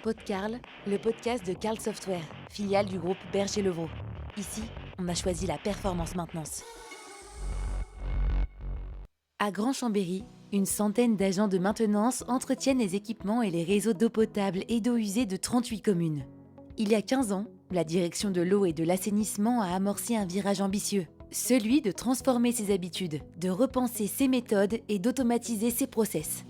PodCarl, le podcast de Carl Software, filiale du groupe Berger-Levrault. Ici, on a choisi la performance maintenance. À Grand-Chambéry, une centaine d'agents de maintenance entretiennent les équipements et les réseaux d'eau potable et d'eau usée de 38 communes. Il y a 15 ans, la direction de l'eau et de l'assainissement a amorcé un virage ambitieux, celui de transformer ses habitudes, de repenser ses méthodes et d'automatiser ses process.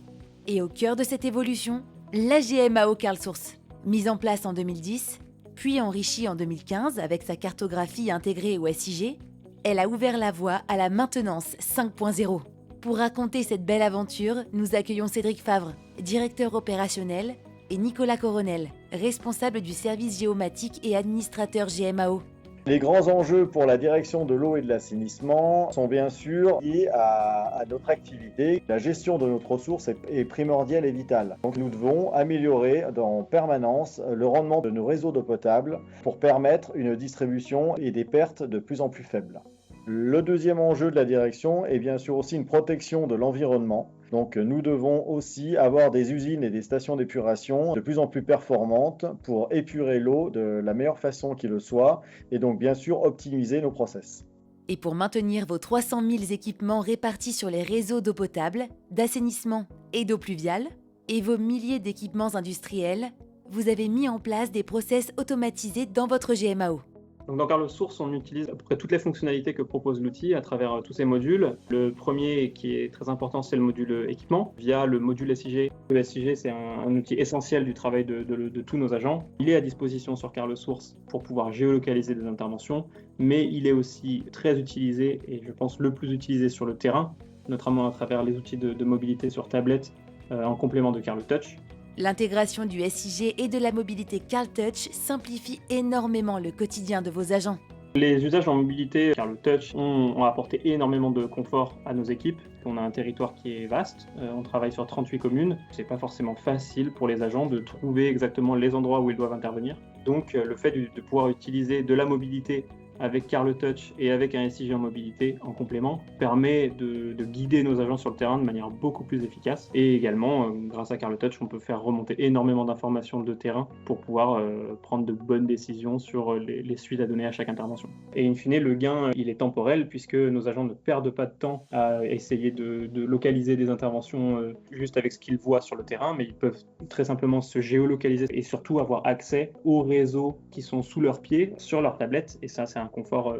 Et au cœur de cette évolution, la GMAO CarlSource, mise en place en 2010, puis enrichie en 2015 avec sa cartographie intégrée au SIG, elle a ouvert la voie à la maintenance 5.0. Pour raconter cette belle aventure, nous accueillons Cédric Favre, directeur opérationnel, et Nicolas Coronel, responsable du service géomatique et administrateur GMAO. Les grands enjeux pour la direction de l'eau et de l'assainissement sont bien sûr liés à notre activité. La gestion de notre ressource est primordiale et vitale. Donc nous devons améliorer en permanence le rendement de nos réseaux d'eau potable pour permettre une distribution et des pertes de plus en plus faibles. Le deuxième enjeu de la direction est bien sûr aussi une protection de l'environnement. Donc nous devons aussi avoir des usines et des stations d'épuration de plus en plus performantes pour épurer l'eau de la meilleure façon qui le soit et donc bien sûr optimiser nos process. Et pour maintenir vos 300 000 équipements répartis sur les réseaux d'eau potable, d'assainissement et d'eau pluviale, et vos milliers d'équipements industriels, vous avez mis en place des process automatisés dans votre GMAO. Donc dans CarlSource, on utilise à peu près toutes les fonctionnalités que propose l'outil à travers tous ces modules. Le premier qui est très important, c'est le module équipement via le module SIG. Le SIG, c'est un outil essentiel du travail de tous nos agents. Il est à disposition sur CarlSource pour pouvoir géolocaliser des interventions, mais il est aussi très utilisé et je pense le plus utilisé sur le terrain, notamment à travers les outils de mobilité sur tablette en complément de CarlTouch. L'intégration du SIG et de la mobilité CarlTouch simplifie énormément le quotidien de vos agents. Les usages en mobilité, CarlTouch, ont apporté énormément de confort à nos équipes. On a un territoire qui est vaste, on travaille sur 38 communes. C'est pas forcément facile pour les agents de trouver exactement les endroits où ils doivent intervenir. Donc le fait de pouvoir utiliser de la mobilité avec CarlTouch et avec un SIG en mobilité en complément permet de guider nos agents sur le terrain de manière beaucoup plus efficace. Et également, grâce à CarlTouch, on peut faire remonter énormément d'informations de terrain pour pouvoir prendre de bonnes décisions sur les suites à donner à chaque intervention. Et in fine, le gain, il est temporel puisque nos agents ne perdent pas de temps à essayer de localiser des interventions juste avec ce qu'ils voient sur le terrain, mais ils peuvent très simplement se géolocaliser et surtout avoir accès aux réseaux qui sont sous leurs pieds sur leur tablette. Et ça, c'est un confort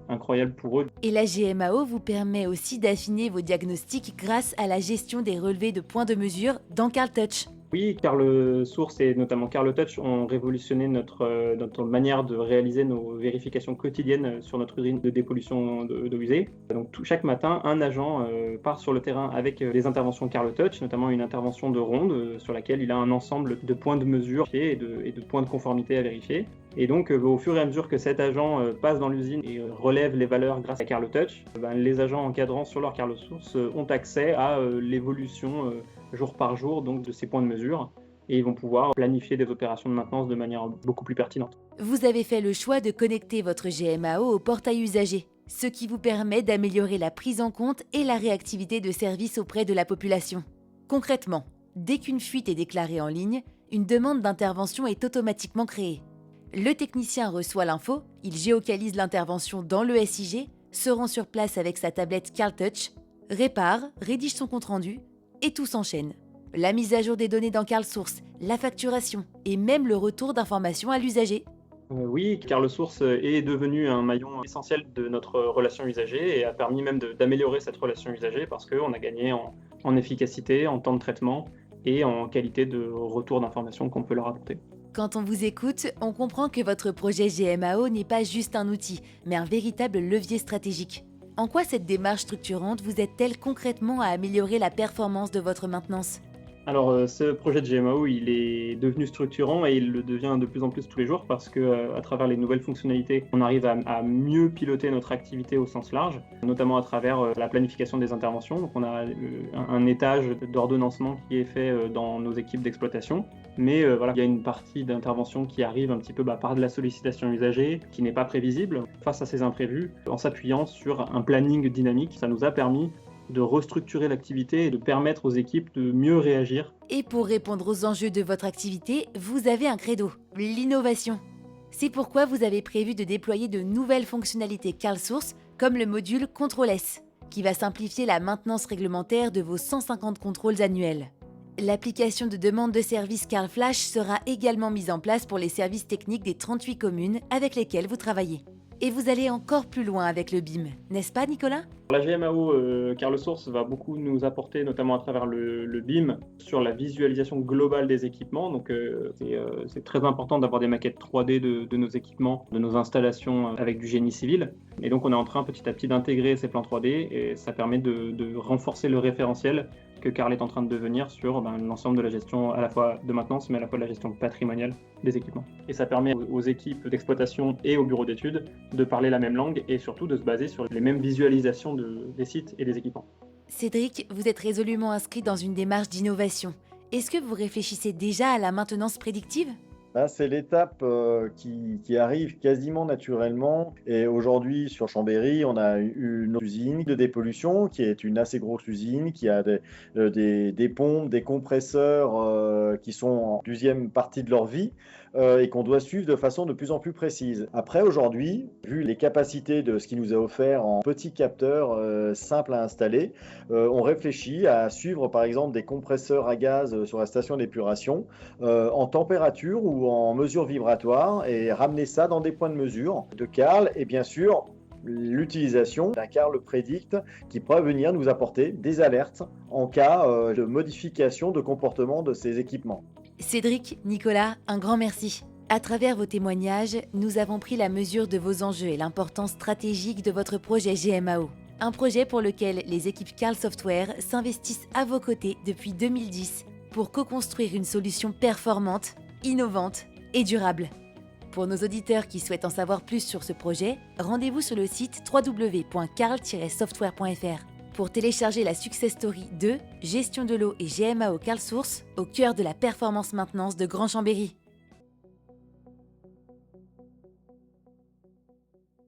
incroyable pour eux. Et la GMAO vous permet aussi d'affiner vos diagnostics grâce à la gestion des relevés de points de mesure dans CarlTouch. Oui, CarlSource et notamment CarlTouch ont révolutionné notre manière de réaliser nos vérifications quotidiennes sur notre usine de dépollution d'eau usée. Donc chaque matin, un agent part sur le terrain avec des interventions CarlTouch, notamment une intervention de ronde sur laquelle il a un ensemble de points de mesure et de points de conformité à vérifier. Et donc, au fur et à mesure que cet agent passe dans l'usine et relève les valeurs grâce à CarlTouch, les agents encadrants sur leur CarlSource ont accès à l'évolution jour par jour donc, de ces points de mesure et ils vont pouvoir planifier des opérations de maintenance de manière beaucoup plus pertinente. Vous avez fait le choix de connecter votre GMAO au portail usager, ce qui vous permet d'améliorer la prise en compte et la réactivité de services auprès de la population. Concrètement, dès qu'une fuite est déclarée en ligne, une demande d'intervention est automatiquement créée. Le technicien reçoit l'info, il géocalise l'intervention dans le SIG, se rend sur place avec sa tablette CarlTouch, répare, rédige son compte-rendu, et tout s'enchaîne. La mise à jour des données dans CarlSource, la facturation et même le retour d'informations à l'usager. Oui, CarlSource est devenu un maillon essentiel de notre relation usager et a permis même d'améliorer cette relation usager parce qu'on a gagné en efficacité, en temps de traitement et en qualité de retour d'informations qu'on peut leur apporter. Quand on vous écoute, on comprend que votre projet GMAO n'est pas juste un outil, mais un véritable levier stratégique. En quoi cette démarche structurante vous aide-t-elle concrètement à améliorer la performance de votre maintenance ? Alors, ce projet de GMAO, il est devenu structurant et il le devient de plus en plus tous les jours parce que, à travers les nouvelles fonctionnalités, on arrive à mieux piloter notre activité au sens large, notamment à travers la planification des interventions. Donc, on a un étage d'ordonnancement qui est fait dans nos équipes d'exploitation. Mais il y a une partie d'intervention qui arrive un petit peu par de la sollicitation usagée, qui n'est pas prévisible. Face à ces imprévus, en s'appuyant sur un planning dynamique, ça nous a permis de restructurer l'activité et de permettre aux équipes de mieux réagir. Et pour répondre aux enjeux de votre activité, vous avez un credo, l'innovation. C'est pourquoi vous avez prévu de déployer de nouvelles fonctionnalités CarlSource, comme le module Contrôle-S, qui va simplifier la maintenance réglementaire de vos 150 contrôles annuels. L'application de demande de service CarlFlash sera également mise en place pour les services techniques des 38 communes avec lesquelles vous travaillez. Et vous allez encore plus loin avec le BIM, n'est-ce pas Nicolas ? La GMAO CarlSource va beaucoup nous apporter, notamment à travers le BIM, sur la visualisation globale des équipements. Donc c'est très important d'avoir des maquettes 3D de nos équipements, de nos installations avec du génie civil. Et donc on est en train petit à petit d'intégrer ces plans 3D et ça permet de renforcer le référentiel que Carl est en train de devenir sur l'ensemble de la gestion à la fois de maintenance mais à la fois de la gestion patrimoniale des équipements. Et ça permet aux équipes d'exploitation et aux bureaux d'études de parler la même langue et surtout de se baser sur les mêmes visualisations des sites et des équipements. Cédric, vous êtes résolument inscrit dans une démarche d'innovation. Est-ce que vous réfléchissez déjà à la maintenance prédictive ? Là, c'est l'étape qui arrive quasiment naturellement. Et aujourd'hui, sur Chambéry, on a une usine de dépollution qui est une assez grosse usine, qui a des pompes, des compresseurs qui sont en deuxième partie de leur vie et qu'on doit suivre de façon de plus en plus précise. Après, aujourd'hui, vu les capacités de ce qui nous a offert en petits capteurs simples à installer, on réfléchit à suivre par exemple des compresseurs à gaz sur la station d'épuration en température ou en mesure vibratoire et ramener ça dans des points de mesure de Carl et bien sûr l'utilisation d'un Carl Predict qui pourrait venir nous apporter des alertes en cas de modification de comportement de ces équipements. Cédric, Nicolas, un grand merci. À travers vos témoignages, nous avons pris la mesure de vos enjeux et l'importance stratégique de votre projet GMAO. Un projet pour lequel les équipes Carl Software s'investissent à vos côtés depuis 2010 pour co-construire une solution performante, innovante et durable. Pour nos auditeurs qui souhaitent en savoir plus sur ce projet, rendez-vous sur le site www.carl-software.fr pour télécharger la success story de Gestion de l'eau et GMAO CarlSource au cœur de la performance maintenance de Grand Chambéry.